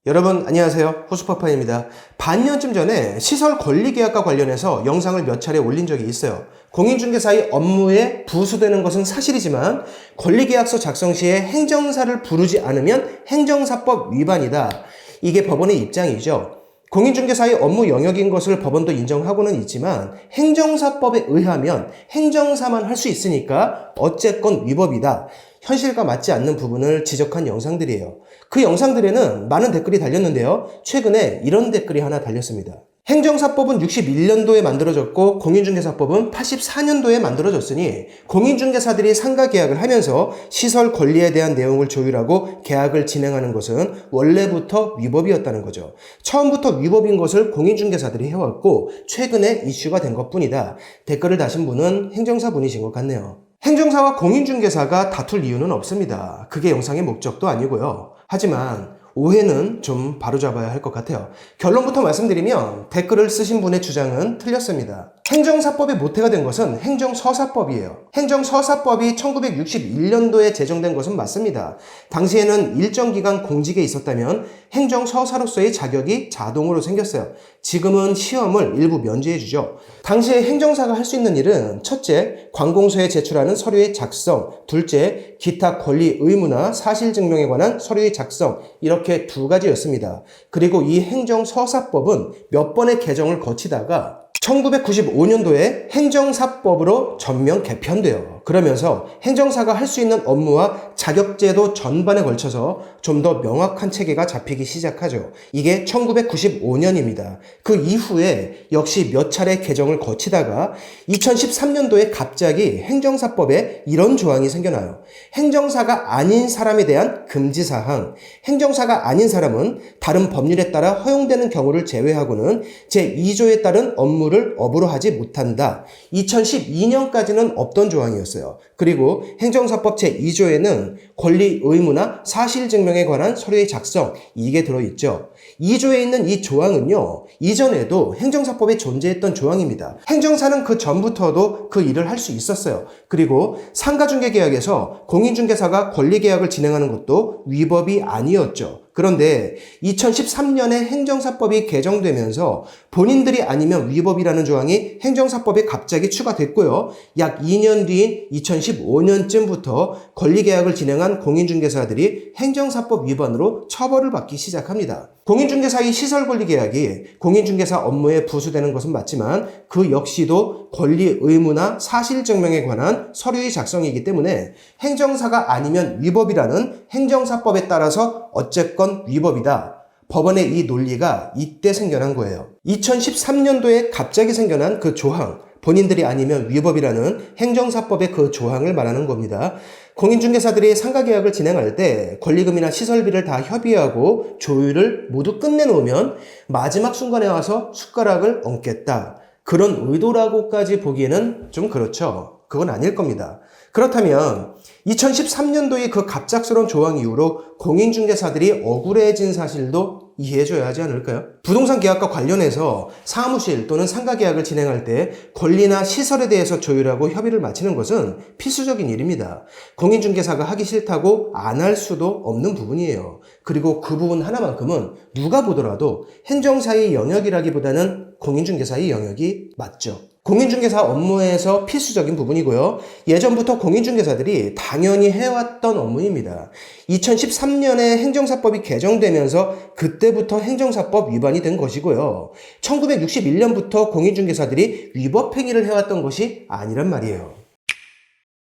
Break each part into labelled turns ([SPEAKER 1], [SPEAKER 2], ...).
[SPEAKER 1] 여러분 안녕하세요. 호수파파입니다. 반년쯤 전에 시설 권리계약과 관련해서 영상을 몇 차례 올린 적이 있어요. 공인중개사의 업무에 부수되는 것은 사실이지만 권리계약서 작성 시에 행정사를 부르지 않으면 행정사법 위반이다. 이게 법원의 입장이죠. 공인중개사의 업무 영역인 것을 법원도 인정하고는 있지만 행정사법에 의하면 행정사만 할 수 있으니까 어쨌건 위법이다. 현실과 맞지 않는 부분을 지적한 영상들이에요. 그 영상들에는 많은 댓글이 달렸는데요. 최근에 이런 댓글이 하나 달렸습니다. 행정사법은 61년도에 만들어졌고 공인중개사법은 84년도에 만들어졌으니 공인중개사들이 상가계약을 하면서 시설 권리에 대한 내용을 조율하고 계약을 진행하는 것은 원래부터 위법이었다는 거죠. 처음부터 위법인 것을 공인중개사들이 해왔고 최근에 이슈가 된 것뿐이다. 댓글을 다신 분은 행정사분이신 것 같네요. 행정사와 공인중개사가 다툴 이유는 없습니다. 그게 영상의 목적도 아니고요. 하지만 오해는 좀 바로잡아야 할 것 같아요. 결론부터 말씀드리면 댓글을 쓰신 분의 주장은 틀렸습니다. 행정사법의 모태가 된 것은 행정서사법이에요. 행정서사법이 1961년도에 제정된 것은 맞습니다. 당시에는 일정 기간 공직에 있었다면 행정서사로서의 자격이 자동으로 생겼어요. 지금은 시험을 일부 면제해주죠. 당시에 행정사가 할 수 있는 일은 첫째, 관공서에 제출하는 서류의 작성, 둘째, 기타 권리 의무나 사실증명에 관한 서류의 작성, 이렇게 두 가지였습니다. 그리고 이 행정서사법은 몇 번의 개정을 거치다가 1995년도에 행정사법으로 전면 개편돼요. 그러면서 행정사가 할 수 있는 업무와 자격제도 전반에 걸쳐서 좀 더 명확한 체계가 잡히기 시작하죠. 이게 1995년입니다. 그 이후에 역시 몇 차례 개정을 거치다가 2013년도에 갑자기 행정사법에 이런 조항이 생겨나요. 행정사가 아닌 사람에 대한 금지사항. 행정사가 아닌 사람은 다른 법률에 따라 허용되는 경우를 제외하고는 제2조에 따른 업무를 업으로 하지 못한다. 2012년까지는 없던 조항이었어요. 그리고 행정사법 제2조에는 권리 의무나 사실증명에 관한 서류의 작성, 이게 들어있죠. 2조에 있는 이 조항은요, 이전에도 행정사법에 존재했던 조항입니다. 행정사는 그 전부터도 그 일을 할 수 있었어요. 그리고 상가중개계약에서 공인중개사가 권리계약을 진행하는 것도 위법이 아니었죠. 그런데 2013년에 행정사법이 개정되면서 본인들이 아니면 위법이라는 조항이 행정사법에 갑자기 추가됐고요. 약 2년 뒤인 2015년쯤부터 권리계약을 진행한 공인중개사들이 행정사법 위반으로 처벌을 받기 시작합니다. 공인중개사의 시설권리계약이 공인중개사 업무에 부수되는 것은 맞지만 그 역시도 권리 의무나 사실증명에 관한 서류의 작성이기 때문에 행정사가 아니면 위법이라는 행정사법에 따라서 어쨌건 위법이다. 법원의 이 논리가 이때 생겨난 거예요. 2013년도에 갑자기 생겨난 그 조항, 본인들이 아니면 위법이라는 행정사법의 그 조항을 말하는 겁니다. 공인중개사들이 상가계약을 진행할 때 권리금이나 시설비를 다 협의하고 조율을 모두 끝내놓으면 마지막 순간에 와서 숟가락을 얹겠다. 그런 의도라고까지 보기에는 좀 그렇죠. 그건 아닐 겁니다. 그렇다면 2013년도의 그 갑작스러운 조항 이후로 공인중개사들이 억울해진 사실도 이해해줘야 하지 않을까요? 부동산 계약과 관련해서 사무실 또는 상가 계약을 진행할 때 권리나 시설에 대해서 조율하고 협의를 마치는 것은 필수적인 일입니다. 공인중개사가 하기 싫다고 안 할 수도 없는 부분이에요. 그리고 그 부분 하나만큼은 누가 보더라도 행정사의 영역이라기보다는 공인중개사의 영역이 맞죠. 공인중개사 업무에서 필수적인 부분이고요. 예전부터 공인중개사들이 당연히 해왔던 업무입니다. 2013년에 행정사법이 개정되면서 그때부터 행정사법 위반이 된 것이고요. 1961년부터 공인중개사들이 위법행위를 해왔던 것이 아니란 말이에요.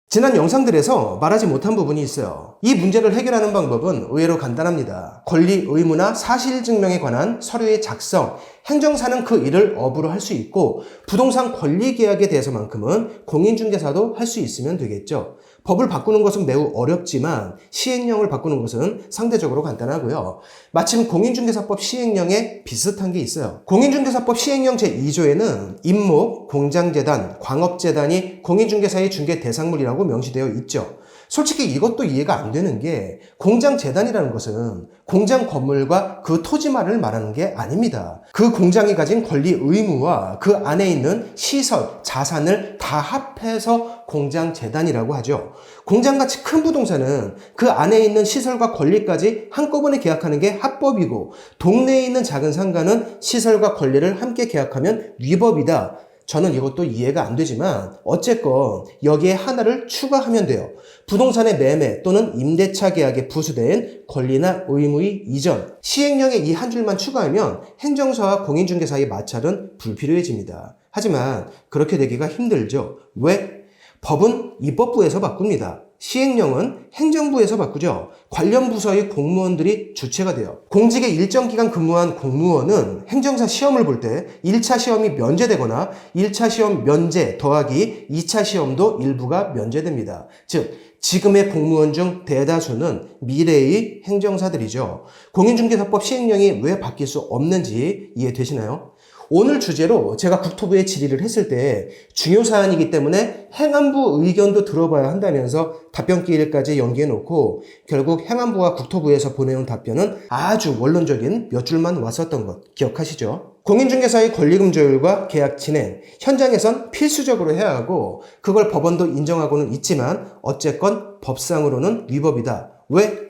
[SPEAKER 1] 지난 영상들에서 말하지 못한 부분이 있어요. 이 문제를 해결하는 방법은 의외로 간단합니다. 권리 의무나 사실증명에 관한 서류의 작성, 행정사는 그 일을 업으로 할 수 있고 부동산 권리계약에 대해서만큼은 공인중개사도 할 수 있으면 되겠죠. 법을 바꾸는 것은 매우 어렵지만 시행령을 바꾸는 것은 상대적으로 간단하고요. 마침 공인중개사법 시행령에 비슷한 게 있어요. 공인중개사법 시행령 제2조에는 임목, 공장재단, 광업재단이 공인중개사의 중개 대상물이라고 명시되어 있죠. 솔직히 이것도 이해가 안 되는 게 공장 재단이라는 것은 공장 건물과 그 토지만을 말하는 게 아닙니다. 그 공장이 가진 권리 의무와 그 안에 있는 시설, 자산을 다 합해서 공장 재단이라고 하죠. 공장같이 큰 부동산은 그 안에 있는 시설과 권리까지 한꺼번에 계약하는 게 합법이고 동네에 있는 작은 상가는 시설과 권리를 함께 계약하면 위법이다. 저는 이것도 이해가 안 되지만 어쨌건 여기에 하나를 추가하면 돼요. 부동산의 매매 또는 임대차 계약에 부수된 권리나 의무의 이전, 시행령에 이 한 줄만 추가하면 행정사와 공인중개 사이 마찰은 불필요해집니다. 하지만 그렇게 되기가 힘들죠. 왜? 법은 입법부에서 바꿉니다. 시행령은 행정부에서 바꾸죠. 관련 부서의 공무원들이 주체가 돼요. 공직에 일정 기간 근무한 공무원은 행정사 시험을 볼 때 1차 시험이 면제되거나 1차 시험 면제 더하기 2차 시험도 일부가 면제됩니다. 즉 지금의 공무원 중 대다수는 미래의 행정사들이죠. 공인중개사법 시행령이 왜 바뀔 수 없는지 이해되시나요? 오늘 주제로 제가 국토부에 질의를 했을 때 중요 사안이기 때문에 행안부 의견도 들어봐야 한다면서 답변 기일까지 연기해 놓고 결국 행안부와 국토부에서 보내온 답변은 아주 원론적인 몇 줄만 왔었던 것 기억하시죠? 공인중개사의 권리금 조율과 계약 진행, 현장에선 필수적으로 해야 하고 그걸 법원도 인정하고는 있지만 어쨌건 법상으로는 위법이다. 왜?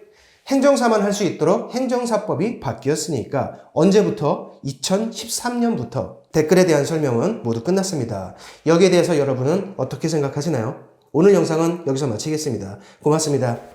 [SPEAKER 1] 행정사만 할 수 있도록 행정사법이 바뀌었으니까. 언제부터? 2013년부터. 댓글에 대한 설명은 모두 끝났습니다. 여기에 대해서 여러분은 어떻게 생각하시나요? 오늘 영상은 여기서 마치겠습니다. 고맙습니다.